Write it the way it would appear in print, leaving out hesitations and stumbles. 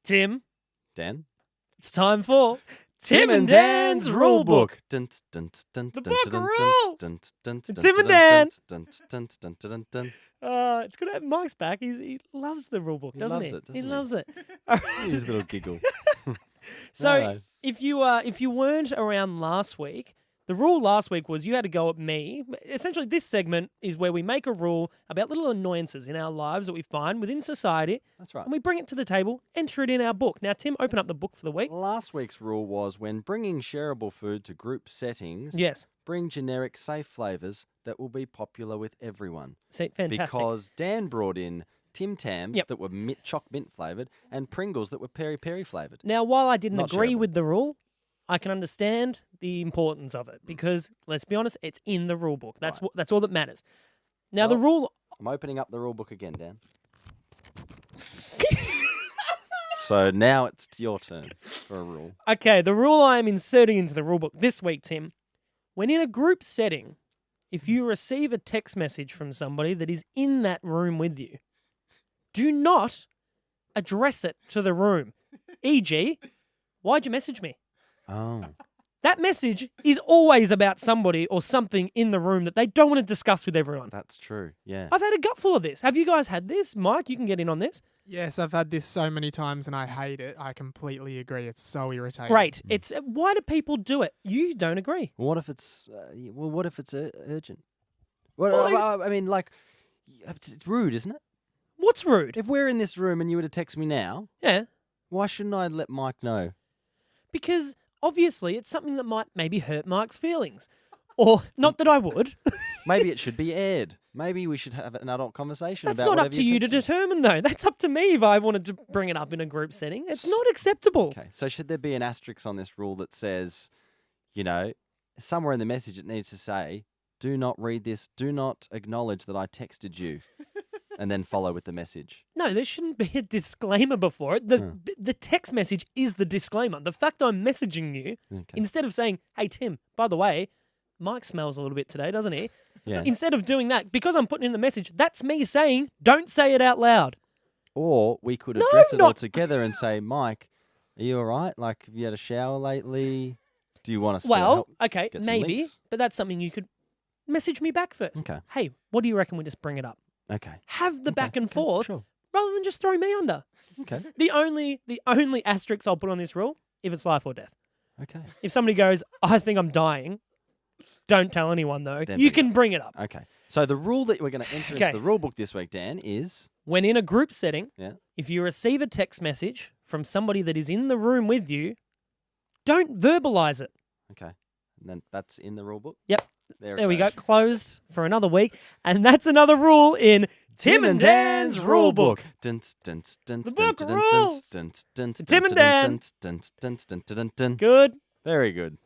Tim, Dan? it's time for Tim and Dan's Rulebook. The book of rules. Tim and Dan. It's good to have Mike's back. He loves the rulebook, He doesn't loves he? it, He doesn't he? loves it. His little giggle. So No. if you weren't around last week, the rule last week was you had to go at me. Essentially, this segment is where we make a rule about little annoyances in our lives that we find within society, That's right. and we bring it to the table, enter it in our book. Now, Tim, open up the book for the week. Last week's rule was when bringing shareable food to group settings, Yes. bring generic safe flavours that will be popular with everyone. See, fantastic. Because Dan brought in Tim Tams Yep. that were choc mint flavoured and Pringles that were peri peri flavoured. Now, while I didn't Not agree shareable. with the rule, I can understand the importance of it because, let's be honest, it's in the rule book. That's Right. that's all that matters. Now, the Well- rule. I'm opening up the rule book again, Dan. So now it's your turn for a rule. Okay, the rule I am inserting into the rule book this week, Tim. When in a group setting, if you receive a text message from somebody that is in that room with you, do not address it to the room. E.g., why'd you message me? Oh. That message is always about somebody or something in the room that they don't want to discuss with everyone. That's true. Yeah. I've had a gutful of this. Have you guys had this? Mike, you can get in on this. Yes, I've had this so many times and I hate it. I completely agree. It's so irritating. Great. It's why do people do it? You don't agree. What if it's what if it's urgent? Well, Well, I mean, like, it's rude, isn't it? What's rude? If we're in this room and you were to text me now, Yeah, why shouldn't I let Mike know? because obviously it's something that might maybe hurt Mike's feelings. Or not that I would. Maybe it should be aired. Maybe we should have an adult conversation That's about not up whatever to you to texted. determine though. That's up to me if I wanted to bring it up in a group setting. It's not acceptable. Okay, so should there be an asterisk on this rule that says, you know, somewhere in the message it needs to say, do not read this, do not acknowledge that I texted you, and then follow with the message. No, there shouldn't be a disclaimer before it. The text message is the disclaimer. The fact I'm messaging you, Okay. instead of saying, hey, Tim, by the way, Mike smells a little bit today, doesn't he? Yeah. Instead of doing that, because I'm putting in the message, that's me saying, don't say it out loud. Or we could No, address it all not- together and say, Mike, are you all right? Like, have you had a shower lately? Do you want us to Well, help? okay, get some maybe, links? but that's something you could message me back first. Okay. Hey, what do you reckon we just bring it up? Okay. Have the Okay, back and okay, forth Sure. rather than just throw me under. Okay. The only asterisk I'll put on this rule, if it's life or death. Okay. If somebody goes, I think I'm dying, don't tell anyone though. Then You bring can bring it up. Okay. So the rule that we're going to enter Okay. into the rule book this week, Dan, is When in a group setting, Yeah. if you receive a text message from somebody that is in the room with you, don't verbalize it. okay. And then that's in the rule book. Yep. There, There we go. Closed for another week. And that's another rule in Tim and Dan's rule book. The book of rules. Tim and Dan. Dan. Good. Very good.